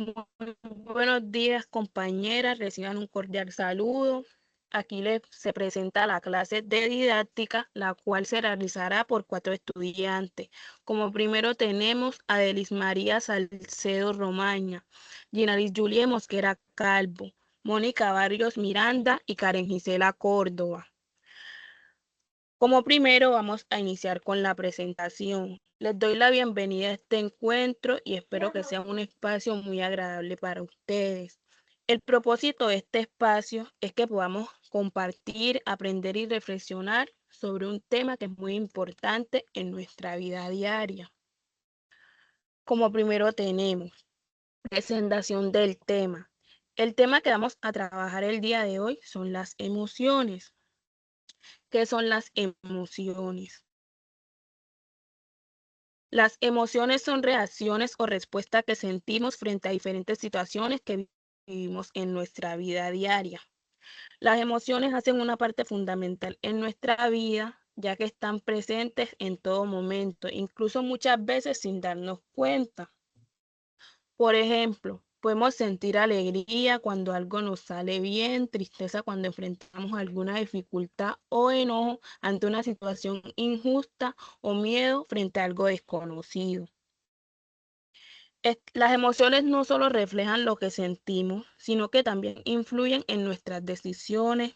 Muy buenos días, compañeras. Reciban un cordial saludo. Aquí se presenta la clase de didáctica, la cual se realizará por 4 estudiantes. Como primero tenemos a Delis María Salcedo Romaña, Ginalis Julie Mosquera Calvo, Mónica Barrios Miranda y Karen Gisela Córdoba. Como primero vamos a iniciar con la presentación. Les doy la bienvenida a este encuentro y espero que sea un espacio muy agradable para ustedes. El propósito de este espacio es que podamos compartir, aprender y reflexionar sobre un tema que es muy importante en nuestra vida diaria. Como primero tenemos presentación del tema. El tema que vamos a trabajar el día de hoy son las emociones. ¿Qué son las emociones? Las emociones son reacciones o respuestas que sentimos frente a diferentes situaciones que vivimos en nuestra vida diaria. Las emociones hacen una parte fundamental en nuestra vida, ya que están presentes en todo momento, incluso muchas veces sin darnos cuenta. Por ejemplo, podemos sentir alegría cuando algo nos sale bien, tristeza cuando enfrentamos alguna dificultad o enojo ante una situación injusta o miedo frente a algo desconocido. Las emociones no solo reflejan lo que sentimos, sino que también influyen en nuestras decisiones,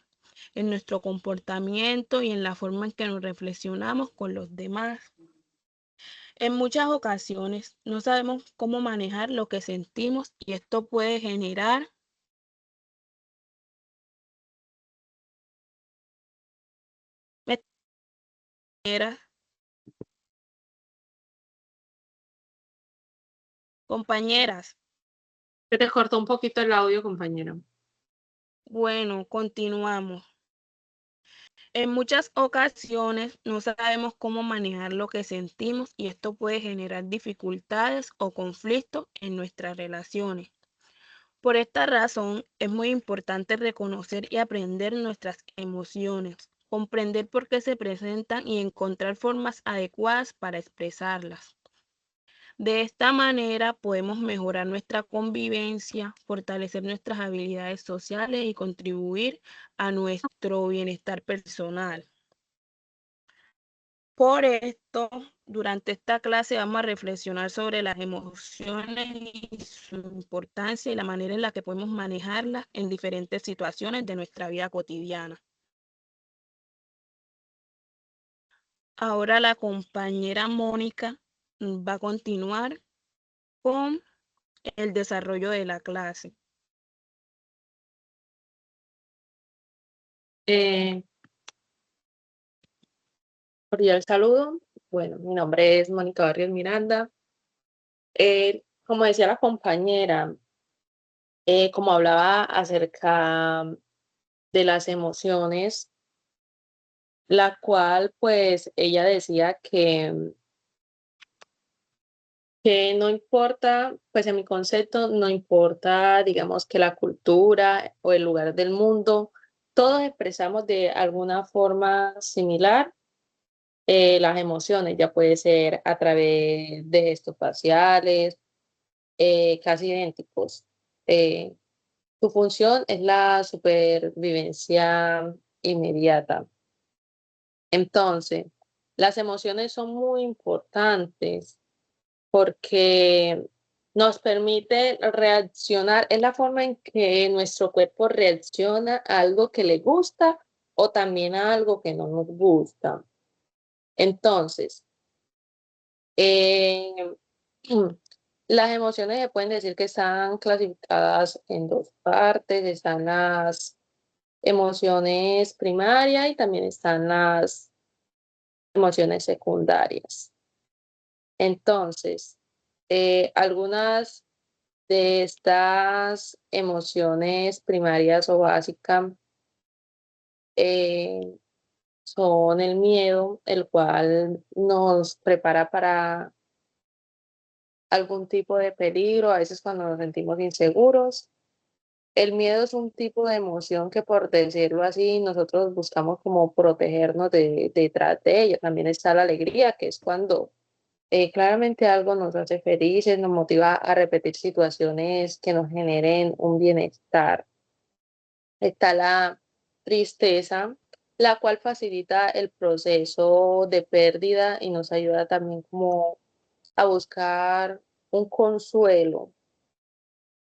en nuestro comportamiento y en la forma en que nos reflexionamos con los demás. En muchas ocasiones no sabemos cómo manejar lo que sentimos y esto puede generar compañeras. Se te cortó un poquito el audio, compañero. Bueno, continuamos. En muchas ocasiones no sabemos cómo manejar lo que sentimos y esto puede generar dificultades o conflictos en nuestras relaciones. Por esta razón, es muy importante reconocer y aprender nuestras emociones, comprender por qué se presentan y encontrar formas adecuadas para expresarlas. De esta manera podemos mejorar nuestra convivencia, fortalecer nuestras habilidades sociales y contribuir a nuestro bienestar personal. Por esto, durante esta clase vamos a reflexionar sobre las emociones y su importancia y la manera en la que podemos manejarlas en diferentes situaciones de nuestra vida cotidiana. Ahora la compañera Mónica va a continuar con el desarrollo de la clase. Cordial saludo. Bueno, mi nombre es Mónica Barrios Miranda. Como decía la compañera, como hablaba acerca de las emociones, la cual pues ella decía que no importa, pues en mi concepto, no importa, digamos que la cultura o el lugar del mundo, todos expresamos de alguna forma similar las emociones, ya puede ser a través de gestos faciales, casi idénticos. Eh, Su función es la supervivencia inmediata. Entonces, las emociones son muy importantes porque nos permite reaccionar, es la forma en que nuestro cuerpo reacciona a algo que le gusta o también a algo que no nos gusta. Entonces, Eh, las emociones se pueden decir que están clasificadas en dos partes, están las emociones primarias y también están las emociones secundarias. Entonces, algunas de estas emociones primarias o básicas eh, son el miedo, el cual nos prepara para algún tipo de peligro, a veces cuando nos sentimos inseguros. El miedo es un tipo de emoción que, por decirlo así, nosotros buscamos como protegernos detrás de ella. También está la alegría, que es cuando claramente algo nos hace felices, nos motiva a repetir situaciones que nos generen un bienestar. Está la tristeza, la cual facilita el proceso de pérdida y nos ayuda también como a buscar un consuelo.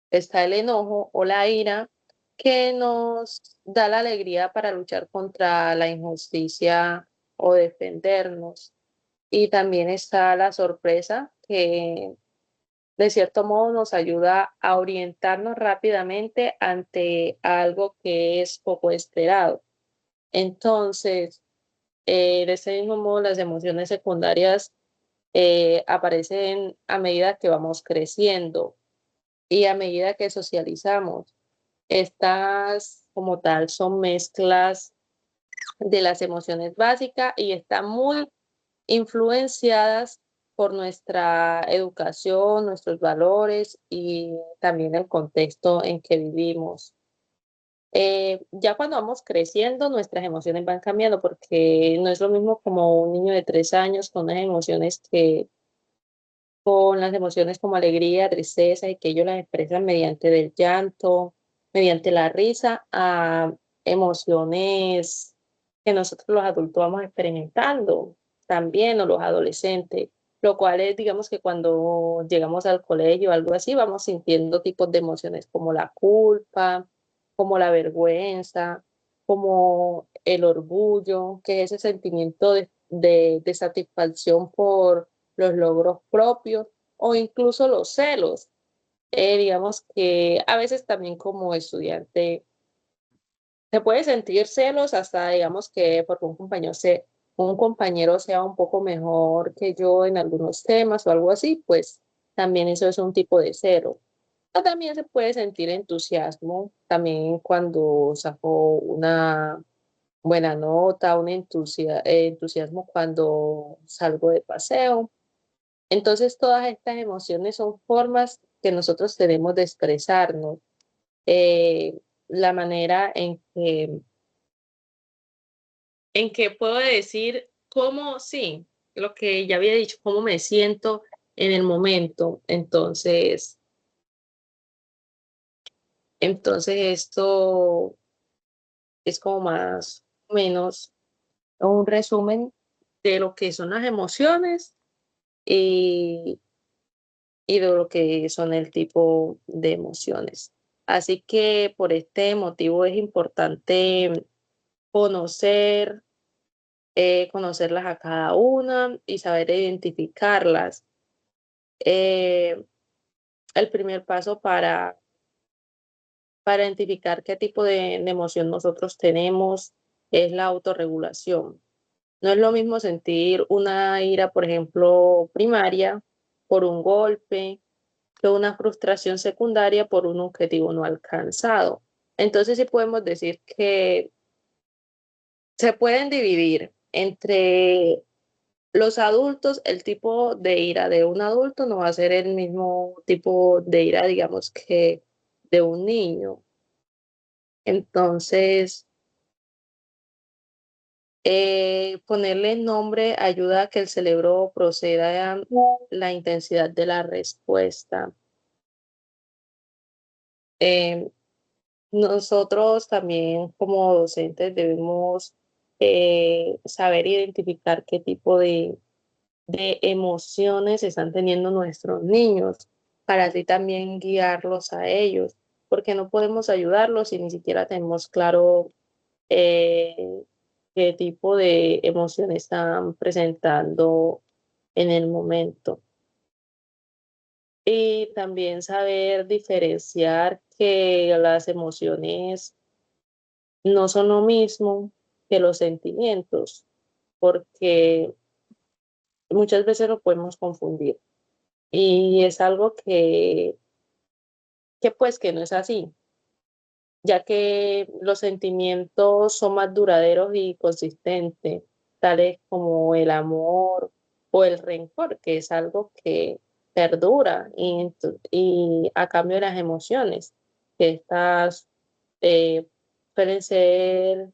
Está el enojo o la ira, que nos da la alegría para luchar contra la injusticia o defendernos. Y también está la sorpresa, que de cierto modo nos ayuda a orientarnos rápidamente ante algo que es poco esperado. Entonces, de ese mismo modo, las emociones secundarias aparecen a medida que vamos creciendo y a medida que socializamos. Estas, como tal, son mezclas de las emociones básicas y están muy influenciadas por nuestra educación, nuestros valores y también el contexto en que vivimos. Ya cuando vamos creciendo, nuestras emociones van cambiando porque no es lo mismo como un niño de 3 años con unas emociones que, con las emociones como alegría, tristeza y que ellos las expresan mediante el llanto, mediante la risa, a emociones que nosotros los adultos vamos experimentando también, o los adolescentes, lo cual es, digamos que cuando llegamos al colegio o algo así, vamos sintiendo tipos de emociones como la culpa, como la vergüenza, como el orgullo, que es ese sentimiento de satisfacción por los logros propios o incluso los celos. Digamos que a veces también como estudiante se puede sentir celos hasta, digamos que porque un compañero sea un poco mejor que yo en algunos temas o algo así, pues también eso es un tipo de celo. O también se puede sentir entusiasmo, también cuando saco una buena nota, entusiasmo cuando salgo de paseo. Entonces, todas estas emociones son formas que nosotros tenemos de expresarnos. La manera en que puedo decir cómo, sí, lo que ya había dicho, cómo me siento en el momento. Entonces esto es como más o menos un resumen de lo que son las emociones y y de lo que son el tipo de emociones. Así que por este motivo es importante conocer, conocerlas a cada una y saber identificarlas. Eh, el primer paso para identificar qué tipo de emoción nosotros tenemos es la autorregulación. No es lo mismo sentir una ira, por ejemplo, primaria por un golpe, que una frustración secundaria por un objetivo no alcanzado. Entonces sí podemos decir que se pueden dividir entre los adultos. El tipo de ira de un adulto no va a ser el mismo tipo de ira, digamos, que de un niño. Entonces, ponerle nombre ayuda a que el cerebro proceda a la intensidad de la respuesta. Eh, Nosotros también como docentes debemos saber identificar qué tipo de emociones están teniendo nuestros niños para así también guiarlos a ellos, porque no podemos ayudarlos si ni siquiera tenemos claro eh, qué tipo de emoción están presentando en el momento. Y también saber diferenciar que las emociones no son lo mismo que los sentimientos, porque muchas veces lo podemos confundir. Y es algo que pues que no es así, ya que los sentimientos son más duraderos y consistentes, tales como el amor o el rencor, que es algo que perdura y a cambio de las emociones, que estas eh, suelen ser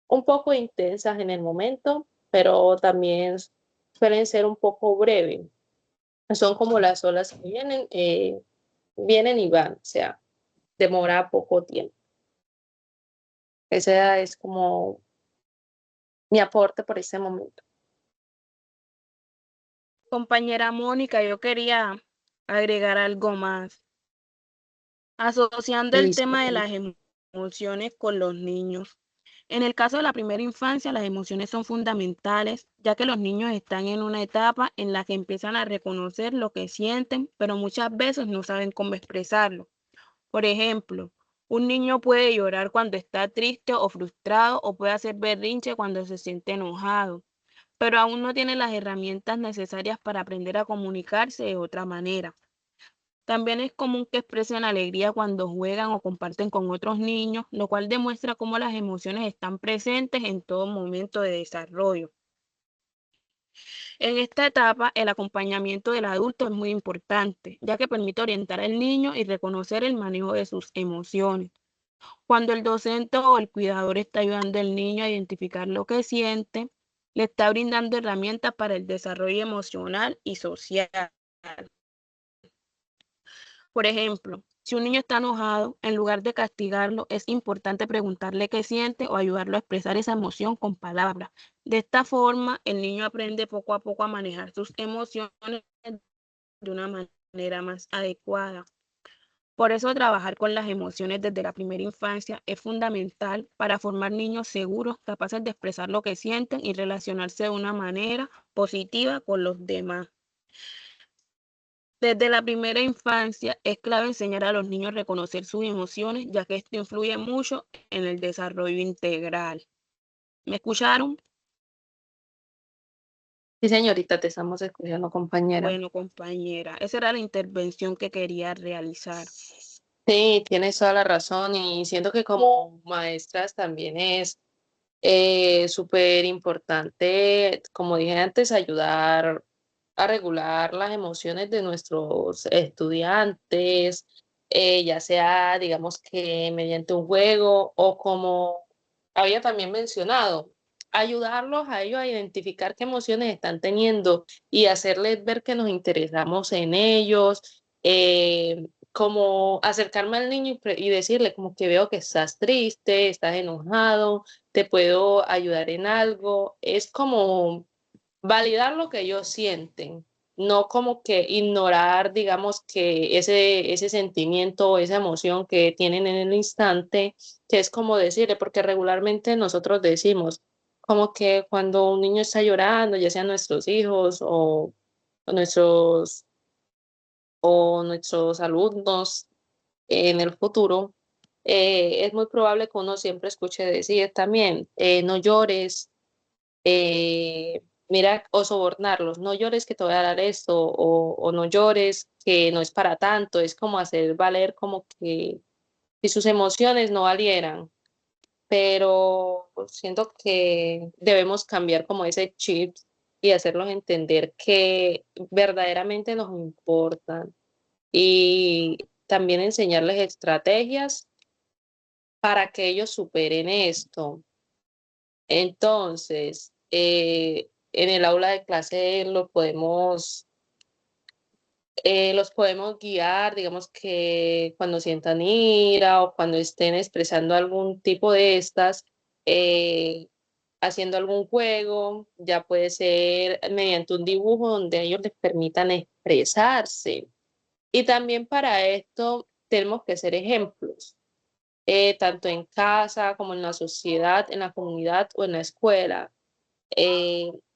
un poco intensas en el momento, pero también suelen ser un poco breves. Son como las olas que vienen y van, o sea, demora poco tiempo. Ese es como mi aporte por este momento. Compañera Mónica, yo quería agregar algo más. Asociando el Listo. tema de las emociones con los niños. En el caso de la primera infancia, las emociones son fundamentales, ya que los niños están en una etapa en la que empiezan a reconocer lo que sienten, pero muchas veces no saben cómo expresarlo. Por ejemplo, un niño puede llorar cuando está triste o frustrado o puede hacer berrinche cuando se siente enojado, pero aún no tiene las herramientas necesarias para aprender a comunicarse de otra manera. También es común que expresen alegría cuando juegan o comparten con otros niños, lo cual demuestra cómo las emociones están presentes en todo momento de desarrollo. En esta etapa, el acompañamiento del adulto es muy importante, ya que permite orientar al niño y reconocer el manejo de sus emociones. Cuando el docente o el cuidador está ayudando al niño a identificar lo que siente, le está brindando herramientas para el desarrollo emocional y social. Por ejemplo, si un niño está enojado, en lugar de castigarlo, es importante preguntarle qué siente o ayudarlo a expresar esa emoción con palabras. De esta forma, el niño aprende poco a poco a manejar sus emociones de una manera más adecuada. Por eso trabajar con las emociones desde la primera infancia es fundamental para formar niños seguros, capaces de expresar lo que sienten y relacionarse de una manera positiva con los demás. Desde la primera infancia es clave enseñar a los niños a reconocer sus emociones, ya que esto influye mucho en el desarrollo integral. ¿Me escucharon? Sí, señorita, te estamos escuchando, compañera. Bueno, compañera, esa era la intervención que quería realizar. Sí, tienes toda la razón y siento que como maestras también es súper importante, como dije antes, ayudar a regular las emociones de nuestros estudiantes, ya sea, digamos que mediante un juego o como había también mencionado, ayudarlos a ellos a identificar qué emociones están teniendo y hacerles ver que nos interesamos en ellos. Como acercarme al niño y decirle como que veo que estás triste, estás enojado, te puedo ayudar en algo. Es como validar lo que ellos sienten, no como que ignorar, digamos, que ese sentimiento o esa emoción que tienen en el instante, que es como decirle, porque regularmente nosotros decimos, como que cuando un niño está llorando, ya sean nuestros hijos o nuestros, o nuestros alumnos en el futuro, es muy probable que uno siempre escuche decir también, no llores, mira, o sobornarlos, no llores que te voy a dar esto, o no llores que no es para tanto, es como hacer valer como que si sus emociones no valieran, pero siento que debemos cambiar como ese chip y hacerlos entender que verdaderamente nos importan y también enseñarles estrategias para que ellos superen esto. Entonces, en el aula de clase los podemos guiar, digamos que cuando sientan ira o cuando estén expresando algún tipo de estas, eh, haciendo algún juego, ya puede ser mediante un dibujo donde ellos les permitan expresarse. Y también para esto tenemos que ser ejemplos, tanto en casa como en la sociedad, en la comunidad o en la escuela.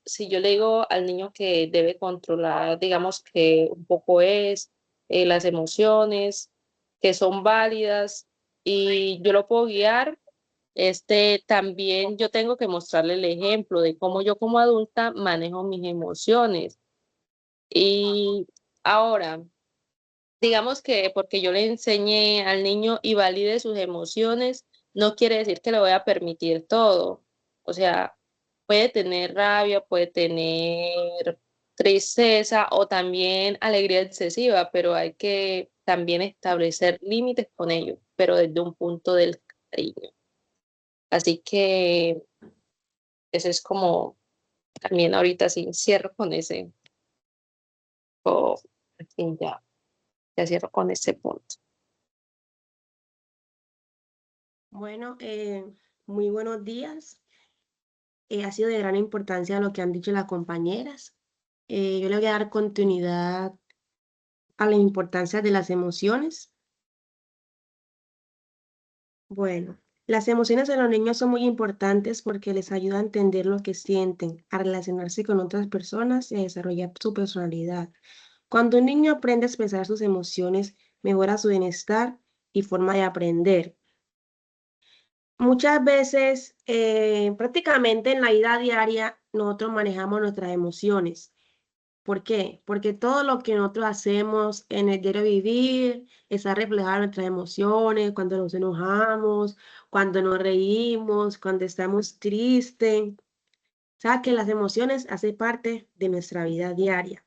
Si yo le digo al niño que debe controlar, digamos que un poco es las emociones, que son válidas y yo lo puedo guiar, también yo tengo que mostrarle el ejemplo de cómo yo como adulta manejo mis emociones. Y ahora, digamos que porque yo le enseñé al niño y valide sus emociones, no quiere decir que le voy a permitir todo. O sea, puede tener rabia, puede tener tristeza o también alegría excesiva, pero hay que también establecer límites con ellos, pero desde un punto del cariño. Así que ese es como También ahorita sí cierro con ese, o aquí ya cierro con ese punto. Bueno, muy buenos días. Ha sido de gran importancia lo que han dicho las compañeras. Yo le voy a dar continuidad a la importancia de las emociones. Bueno, las emociones de los niños son muy importantes porque les ayuda a entender lo que sienten, a relacionarse con otras personas y a desarrollar su personalidad. Cuando un niño aprende a expresar sus emociones, mejora su bienestar y forma de aprender. Muchas veces, prácticamente en la vida diaria, nosotros manejamos nuestras emociones. ¿Por qué? Porque todo lo que nosotros hacemos en el diario vivir está reflejado en nuestras emociones, cuando nos enojamos, cuando nos reímos, cuando estamos tristes. O sea, que las emociones hacen parte de nuestra vida diaria.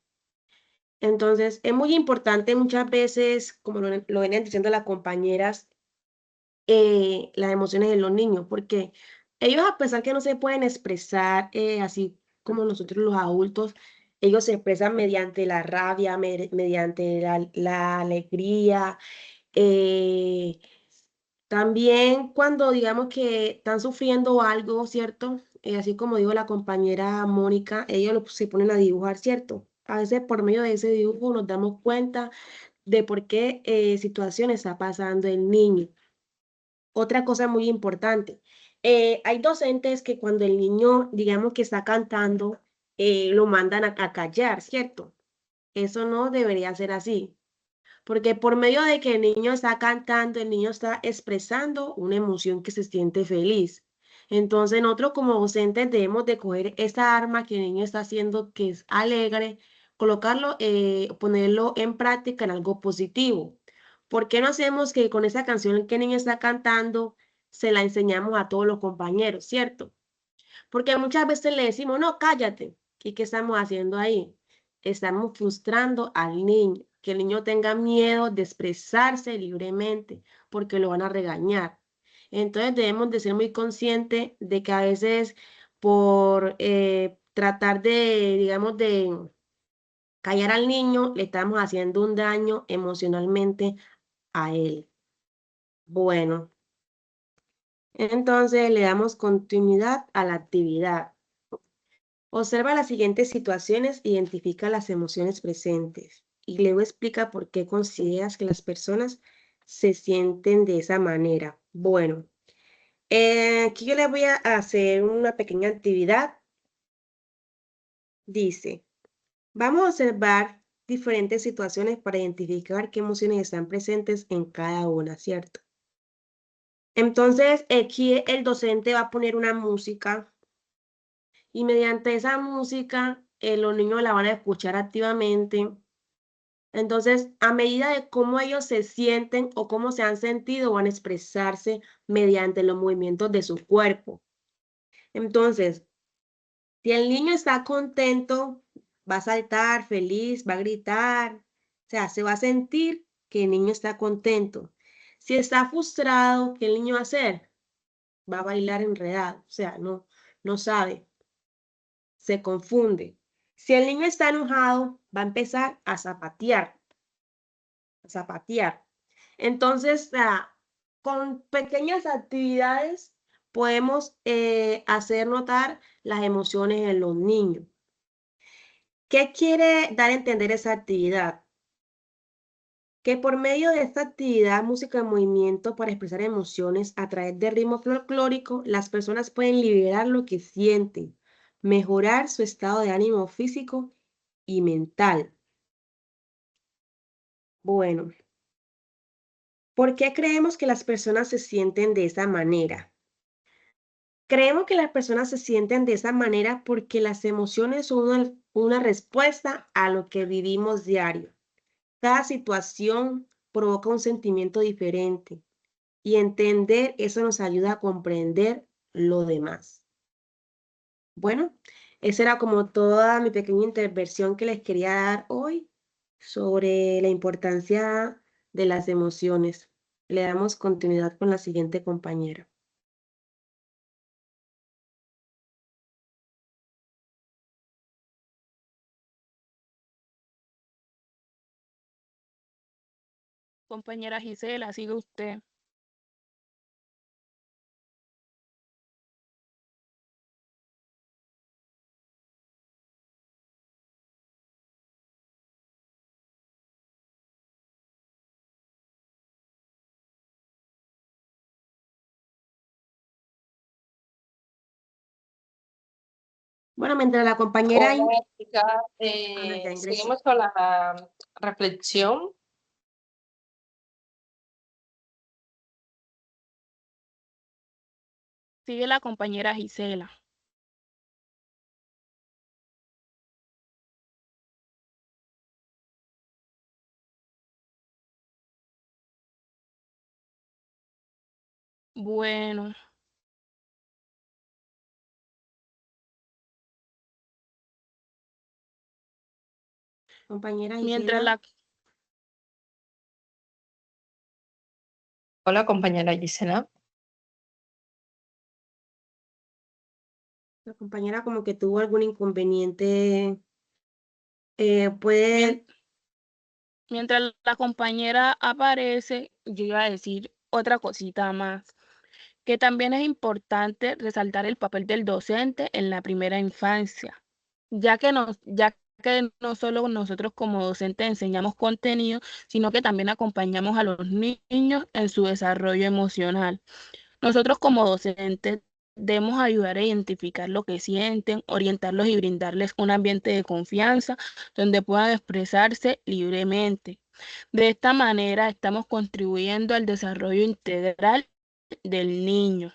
Entonces, es muy importante muchas veces, como lo venían diciendo las compañeras, las emociones de los niños, porque ellos, a pesar que no se pueden expresar así como nosotros los adultos, ellos se expresan mediante la rabia, mediante la alegría, eh, también cuando digamos que están sufriendo algo, ¿cierto? Así como dijo la compañera Mónica, ellos se ponen a dibujar, ¿cierto? A veces por medio de ese dibujo nos damos cuenta de por qué situación está pasando el niño. Otra cosa muy importante, hay docentes que cuando el niño, digamos que está cantando, lo mandan a callar, ¿cierto? Eso no debería ser así, porque por medio de que el niño está cantando, el niño está expresando una emoción que se siente feliz. Entonces nosotros como docentes debemos de coger esa arma que el niño está haciendo, que es alegre, colocarlo, ponerlo en práctica en algo positivo. ¿Por qué no hacemos que con esa canción que el niño está cantando se la enseñamos a todos los compañeros, ¿cierto? Porque muchas veces le decimos, no, cállate. ¿Y qué estamos haciendo ahí? Estamos frustrando al niño, que el niño tenga miedo de expresarse libremente, porque lo van a regañar. Entonces debemos de ser muy conscientes de que a veces por tratar de, digamos, de callar al niño, le estamos haciendo un daño emocionalmente a él. Bueno, entonces le damos continuidad a la actividad. Observa las siguientes situaciones, identifica las emociones presentes y luego explica por qué consideras que las personas se sienten de esa manera. Bueno, aquí yo les voy a hacer una pequeña actividad. Dice, vamos a observar diferentes situaciones para identificar qué emociones están presentes en cada una, ¿cierto? Entonces, aquí el docente va a poner una música y mediante esa música los niños la van a escuchar activamente. Entonces, a medida de cómo ellos se sienten o cómo se han sentido, van a expresarse mediante los movimientos de su cuerpo. Entonces, si el niño está contento, va a saltar feliz, va a gritar, o sea, se va a sentir que el niño está contento. Si está frustrado, ¿qué el niño va a hacer? Va a bailar enredado, o sea, no sabe, se confunde. Si el niño está enojado, va a empezar a zapatear, a zapatear. Entonces, con pequeñas actividades podemos hacer notar las emociones en los niños. ¿Qué quiere dar a entender esa actividad? Que por medio de esta actividad, música en movimiento para expresar emociones a través del ritmo folclórico, las personas pueden liberar lo que sienten, mejorar su estado de ánimo físico y mental. Bueno, ¿por qué creemos que las personas se sienten de esa manera? Creemos que las personas se sienten de esa manera porque las emociones son una respuesta a lo que vivimos diario. Cada situación provoca un sentimiento diferente y entender eso nos ayuda a comprender lo demás. Bueno, esa era como toda mi pequeña intervención que les quería dar hoy sobre la importancia de las emociones. Le damos continuidad con la siguiente compañera. Compañera Gisela, sigue usted. Bueno, mientras la compañera Hola, chicas. ya ingresó. Seguimos con la reflexión. Sigue la compañera Gisela. Bueno, Compañera mientras Gisela, Hola, compañera Gisela. la compañera como que tuvo algún inconveniente, puede, mien- mientras la compañera aparece, yo iba a decir otra cosita más, que también es importante resaltar el papel del docente en la primera infancia, ya que no solo nosotros como docentes enseñamos contenido, sino que también acompañamos a los niños en su desarrollo emocional. Nosotros como docentes debemos ayudar a identificar lo que sienten, orientarlos y brindarles un ambiente de confianza donde puedan expresarse libremente. De esta manera estamos contribuyendo al desarrollo integral del niño,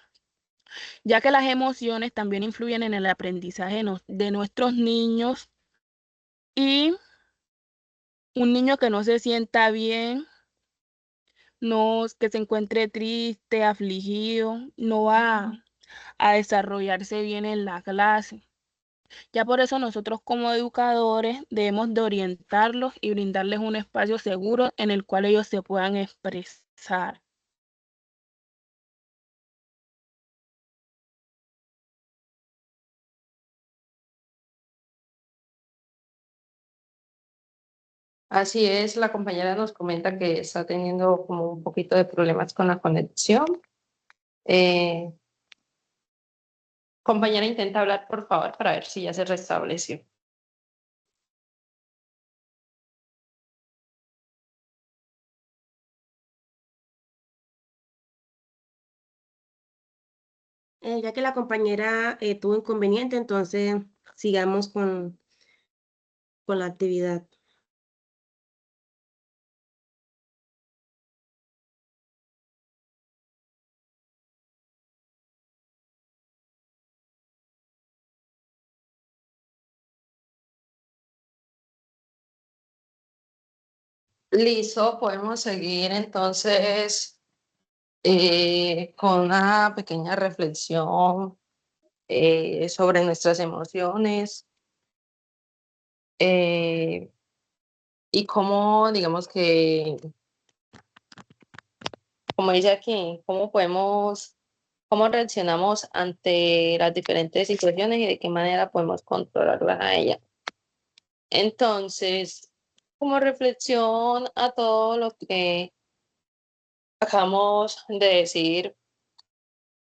ya que las emociones también influyen en el aprendizaje de nuestros niños, y un niño que no se sienta bien, no, que se encuentre triste, afligido, no va a desarrollarse bien en la clase. Ya por eso nosotros como educadores debemos de orientarlos y brindarles un espacio seguro en el cual ellos se puedan expresar. Así es, la compañera nos comenta que está teniendo como un poquito de problemas con la conexión. Eh, Compañera, intenta hablar, por favor, para ver si ya se restableció. ya que la compañera tuvo inconveniente, entonces sigamos con la actividad. Listo, podemos seguir entonces con una pequeña reflexión sobre nuestras emociones eh, y cómo, digamos que, como dice aquí, cómo reaccionamos ante las diferentes situaciones y de qué manera podemos controlarlas a ella. Entonces, como reflexión a todo lo que acabamos de decir,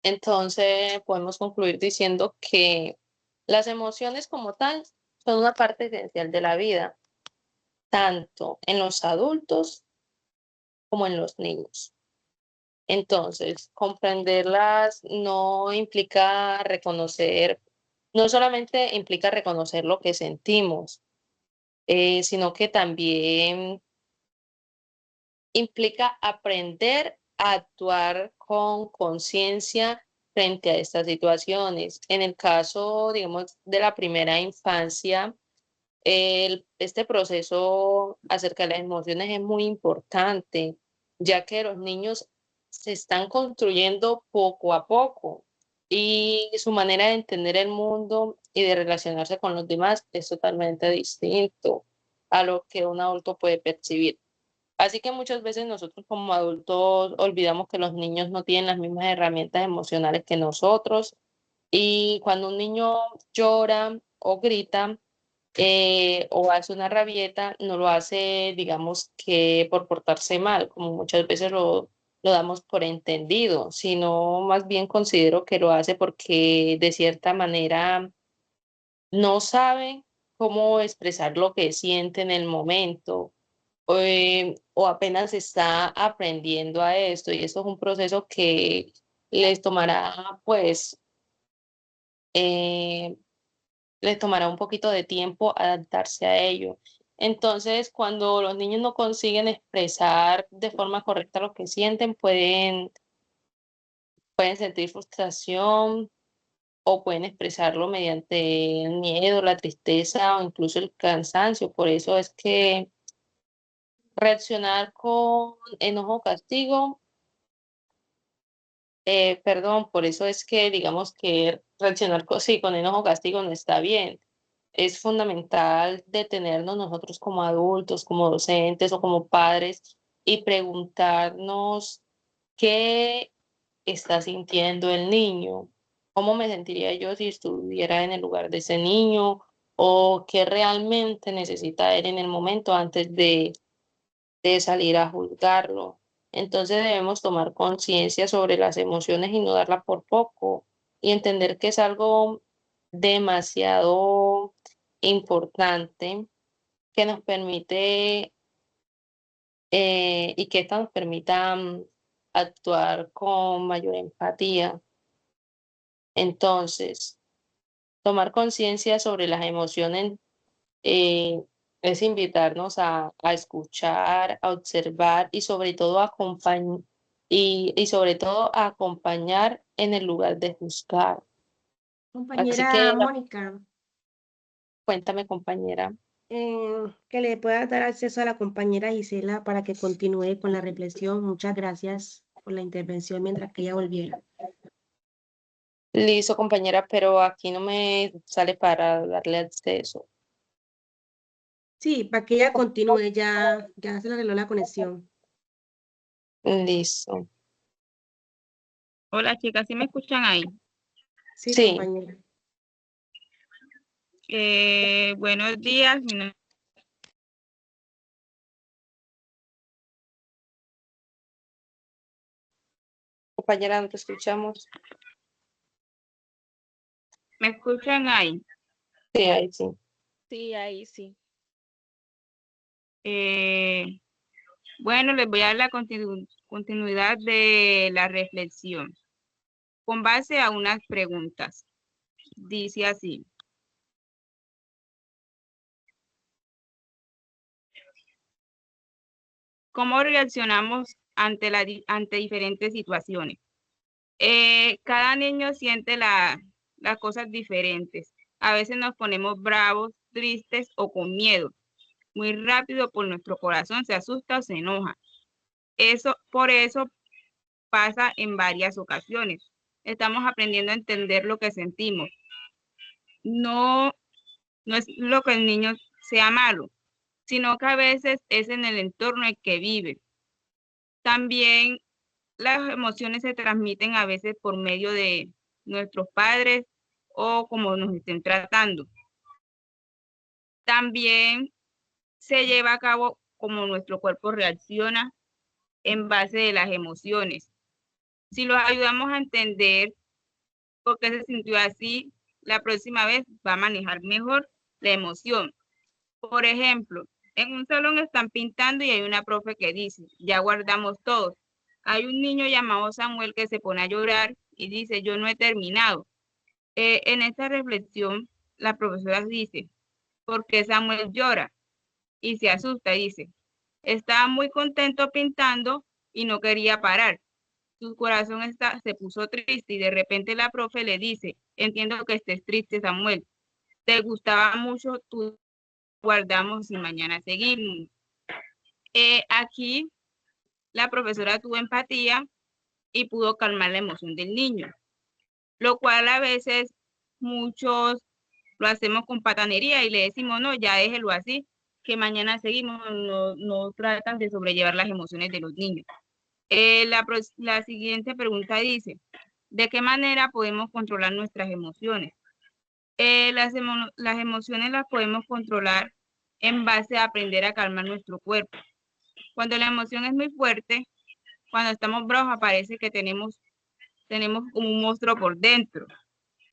entonces podemos concluir diciendo que las emociones como tal son una parte esencial de la vida, tanto en los adultos como en los niños. Entonces, comprenderlas no implica reconocer, no solamente implica reconocer lo que sentimos, sino que también implica aprender a actuar con conciencia frente a estas situaciones. En el caso, digamos, de la primera infancia, este proceso acerca de las emociones es muy importante, ya que los niños se están construyendo poco a poco y su manera de entender el mundo y de relacionarse con los demás es totalmente distinto a lo que un adulto puede percibir. Así que muchas veces nosotros como adultos olvidamos que los niños no tienen las mismas herramientas emocionales que nosotros, y cuando un niño llora o grita, o hace una rabieta, no lo hace, digamos, que por portarse mal, como muchas veces lo damos por entendido, sino más bien considero que lo hace porque de cierta manera no sabe cómo expresar lo que siente en el momento, o apenas está aprendiendo a esto, y eso es un proceso que les tomará, pues, eh, les tomará un poquito de tiempo adaptarse a ello. Entonces, cuando los niños no consiguen expresar de forma correcta lo que sienten, pueden sentir frustración o pueden expresarlo mediante el miedo, la tristeza o incluso el cansancio. Por eso es que reaccionar con enojo o castigo, perdón, por eso es que digamos que reaccionar sí, con enojo o castigo no está bien. Es fundamental detenernos nosotros como adultos, como docentes o como padres y preguntarnos qué está sintiendo el niño, cómo me sentiría yo si estuviera en el lugar de ese niño o qué realmente necesita él en el momento antes de salir a juzgarlo. Entonces debemos tomar conciencia sobre las emociones y no darla por poco y entender que es algo demasiado importante que nos permite y que esto nos permita actuar con mayor empatía. Entonces, tomar conciencia sobre las emociones eh, es invitarnos a escuchar, a observar y sobre todo a y sobre todo a acompañar en el lugar de juzgar. Así Compañera que Mónica, cuéntame, compañera. que le pueda dar acceso a la compañera Gisela para que continúe con la reflexión. Muchas gracias por la intervención mientras que ella volviera. Listo, compañera, pero aquí no me sale para darle acceso. Sí, para que ella continúe, ya se le arregló la conexión. Listo. Hola chicas, ¿sí me escuchan ahí? Sí, Sí, compañera. Buenos días, compañera, no te escuchamos. ¿me escuchan ahí? Sí, ahí sí. Sí, ahí sí. Bueno, les voy a dar la continuidad de la reflexión con base a unas preguntas. Dice así. ¿Cómo reaccionamos ante diferentes situaciones? Cada niño siente las cosas diferentes. A veces nos ponemos bravos, tristes o con miedo. Muy rápido por nuestro corazón se asusta o se enoja. Por eso pasa en varias ocasiones. Estamos aprendiendo a entender lo que sentimos. No, no es lo que el niño sea malo, sino que a veces es en el entorno en que vive. También las emociones se transmiten a veces por medio de nuestros padres o como nos estén tratando. También se lleva a cabo como nuestro cuerpo reacciona en base de las emociones. Si los ayudamos a entender por qué se sintió así, la próxima vez va a manejar mejor la emoción. Por ejemplo, en un salón están pintando y hay una profe que dice, ya guardamos todos. Hay un niño llamado Samuel que se pone a llorar y dice, yo no he terminado. En esta reflexión, la profesora dice, ¿por qué Samuel llora? Y se asusta, dice, estaba muy contento pintando y no quería parar. Su corazón se puso triste y de repente la profe le dice, entiendo que estés triste, Samuel. Te gustaba mucho, tú guardamos y mañana seguimos. Aquí la profesora tuvo empatía y pudo calmar la emoción del niño, lo cual a veces muchos lo hacemos con patanería y le decimos, no, ya déjelo así, que mañana seguimos, no tratan de sobrellevar las emociones de los niños. La siguiente pregunta dice, ¿de qué manera podemos controlar nuestras emociones? Las emociones las podemos controlar en base a aprender a calmar nuestro cuerpo. Cuando la emoción es muy fuerte, cuando estamos bravos, parece que tenemos como un monstruo por dentro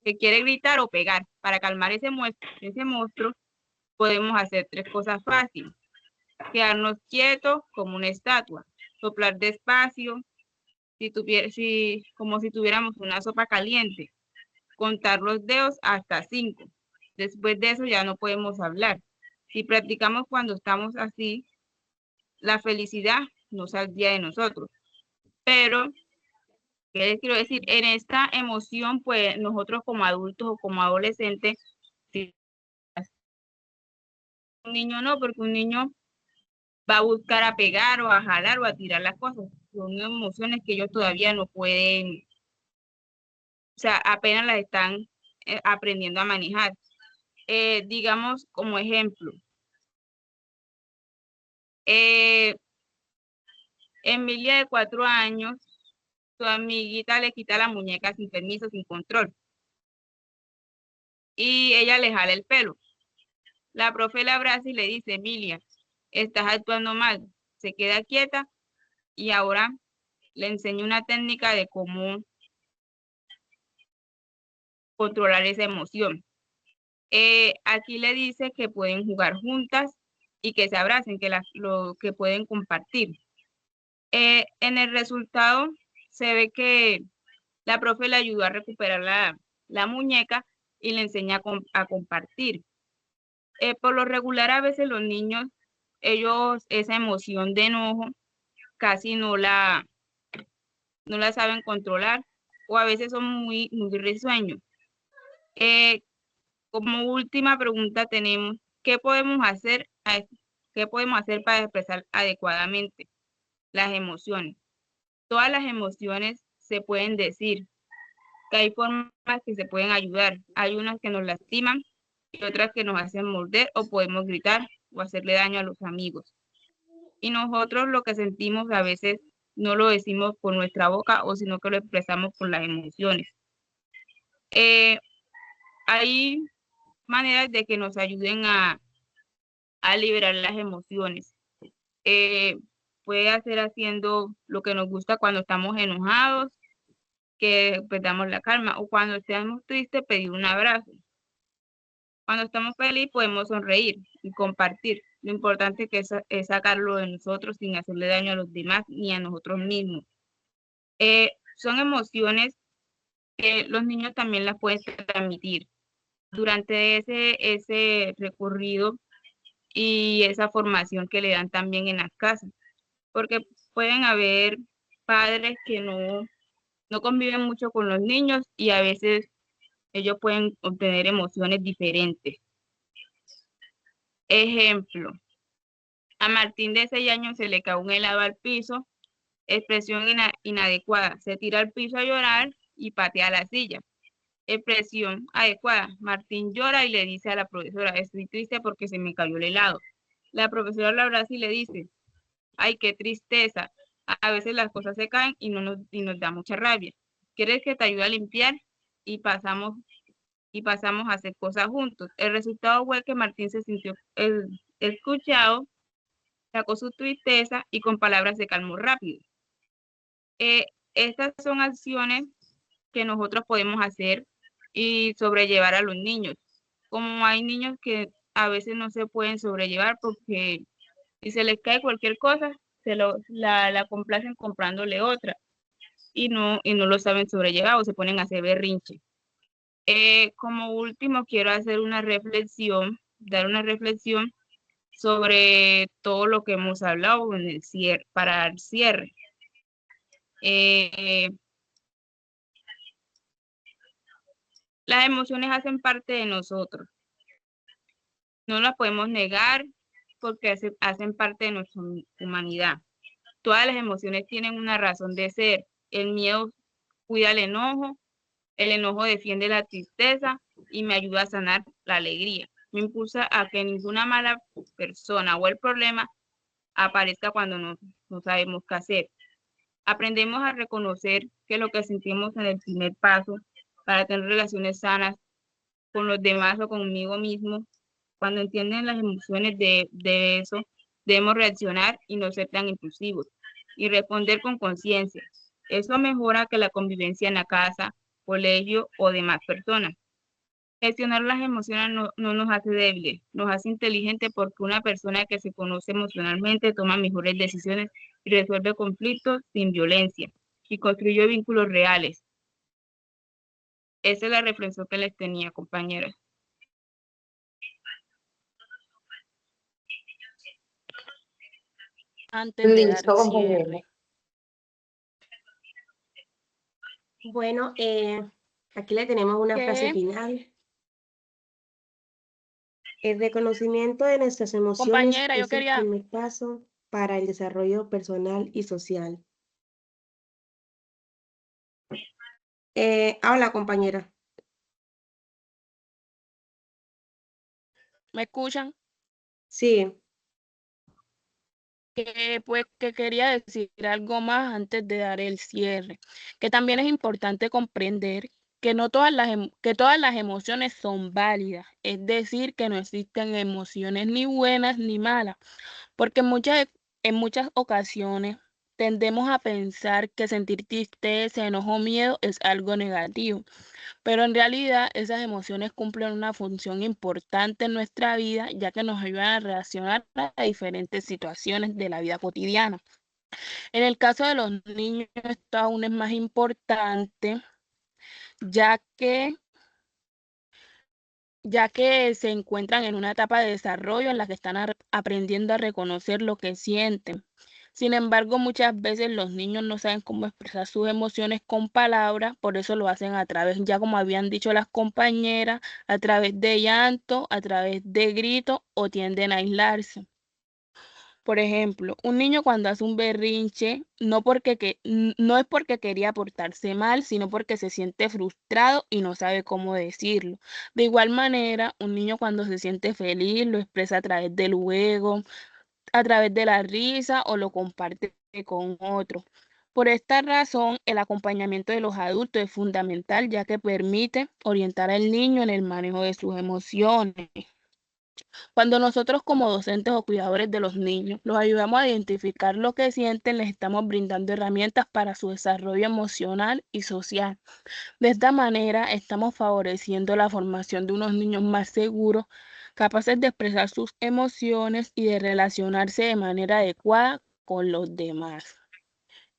que quiere gritar o pegar. Para calmar ese monstruo, podemos hacer 3 cosas fáciles. Quedarnos quietos como una estatua, soplar despacio, como si tuviéramos una sopa caliente, contar los dedos hasta 5. Después de eso ya no podemos hablar. Si practicamos cuando estamos así, la felicidad no saldría de nosotros. Pero, ¿qué les quiero decir? En esta emoción, pues nosotros como adultos o como adolescentes, si un niño no, porque un niño va a buscar a pegar o a jalar o a tirar las cosas. Son emociones que ellos todavía no pueden, o sea, apenas las están aprendiendo a manejar. Digamos como ejemplo, Emilia de 4 años, su amiguita le quita la muñeca sin permiso, sin control. Y ella le jala el pelo. La profe la abraza y le dice, Emilia, estás actuando mal. Se queda quieta y ahora le enseña una técnica de cómo controlar esa emoción. Aquí le dice que pueden jugar juntas y que se abracen, lo que pueden compartir. En el resultado se ve que la profe le ayudó a recuperar la muñeca y le enseña a compartir. Por lo regular, a veces los niños, ellos esa emoción de enojo casi no la saben controlar o a veces son muy risueños. Como última pregunta tenemos, ¿qué podemos hacer para expresar adecuadamente las emociones? Todas las emociones se pueden decir, que hay formas que se pueden ayudar. Hay unas que nos lastiman y otras que nos hacen morder o podemos gritar o hacerle daño a los amigos. Y nosotros lo que sentimos a veces no lo decimos con nuestra boca o sino que lo expresamos con las emociones. Hay maneras de que nos ayuden a liberar las emociones. Puede ser haciendo lo que nos gusta cuando estamos enojados, que perdamos la calma, o cuando estemos tristes, pedir un abrazo. Cuando estamos felices podemos sonreír y compartir. Lo importante es sacarlo de nosotros sin hacerle daño a los demás ni a nosotros mismos. Son emociones que los niños también las pueden transmitir durante ese recorrido y esa formación que le dan también en las casas, porque pueden haber padres que no conviven mucho con los niños y a veces ellos pueden obtener emociones diferentes. Ejemplo, a Martín de 6 años se le cae un helado al piso, expresión inadecuada, se tira al piso a llorar y patea la silla. Expresión adecuada, Martín llora y le dice a la profesora, estoy triste porque se me cayó el helado. La profesora lo abraza y le dice, ay, qué tristeza, a veces las cosas se caen y nos da mucha rabia. ¿Quieres que te ayude a limpiar? Y pasamos a hacer cosas juntos. El resultado fue que Martín se sintió escuchado, sacó su tristeza y con palabras se calmó rápido. Estas son acciones que nosotros podemos hacer y sobrellevar a los niños. Como hay niños que a veces no se pueden sobrellevar porque si se les cae cualquier cosa, la complacen comprándole otra y no lo saben sobrellevar o se ponen a hacer berrinche. Como último, quiero hacer dar una reflexión sobre todo lo que hemos hablado en el cierre, para el cierre. Las emociones hacen parte de nosotros. No las podemos negar porque hacen parte de nuestra humanidad. Todas las emociones tienen una razón de ser. El miedo cuida el enojo defiende la tristeza y me ayuda a sanar la alegría. Me impulsa a que ninguna mala persona o el problema aparezca cuando no sabemos qué hacer. Aprendemos a reconocer que lo que sentimos en el primer paso para tener relaciones sanas con los demás o conmigo mismo. Cuando entienden las emociones de eso, debemos reaccionar y no ser tan impulsivos y responder con conciencia. Eso mejora que la convivencia en la casa, colegio o demás personas. Gestionar las emociones no nos hace débiles, nos hace inteligentes porque una persona que se conoce emocionalmente toma mejores decisiones y resuelve conflictos sin violencia y construye vínculos reales. Esa es la reflexión que les tenía, compañeras. Antes de dar Listo, cierre. compañera. Bueno, aquí le tenemos una frase final. El reconocimiento de nuestras emociones Compañera, yo es el quería, primer paso para el desarrollo personal y social. Habla, compañera. ¿me escuchan? Sí. Que quería decir algo más antes de dar el cierre, que también es importante comprender que no todas que todas las emociones son válidas, es decir, que no existen emociones ni buenas ni malas, porque en muchas ocasiones tendemos a pensar que sentir tristeza, enojo o miedo es algo negativo, pero en realidad esas emociones cumplen una función importante en nuestra vida, ya que nos ayudan a reaccionar a diferentes situaciones de la vida cotidiana. En el caso de los niños, esto aún es más importante, ya que se encuentran en una etapa de desarrollo en la que están aprendiendo a reconocer lo que sienten. Sin embargo, muchas veces los niños no saben cómo expresar sus emociones con palabras, por eso lo hacen a través, ya como habían dicho las compañeras, a través de llanto, a través de gritos o tienden a aislarse. Por ejemplo, un niño cuando hace un berrinche, no es porque quería portarse mal, sino porque se siente frustrado y no sabe cómo decirlo. De igual manera, un niño cuando se siente feliz lo expresa a través del juego, a través de la risa o lo comparte con otro. Por esta razón, el acompañamiento de los adultos es fundamental, ya que permite orientar al niño en el manejo de sus emociones. Cuando nosotros como docentes o cuidadores de los niños los ayudamos a identificar lo que sienten, les estamos brindando herramientas para su desarrollo emocional y social. De esta manera, estamos favoreciendo la formación de unos niños más seguros, capaces de expresar sus emociones y de relacionarse de manera adecuada con los demás.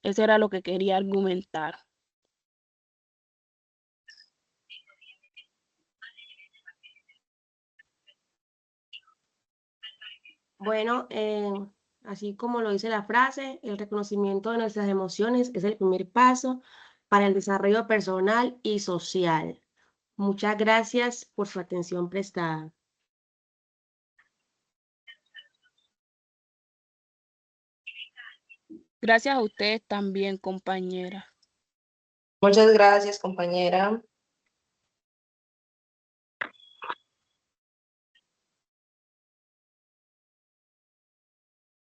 Eso era lo que quería argumentar. Bueno, así como lo dice la frase, el reconocimiento de nuestras emociones es el primer paso para el desarrollo personal y social. Muchas gracias por su atención prestada. Gracias a ustedes también, compañeras. Muchas gracias, compañera.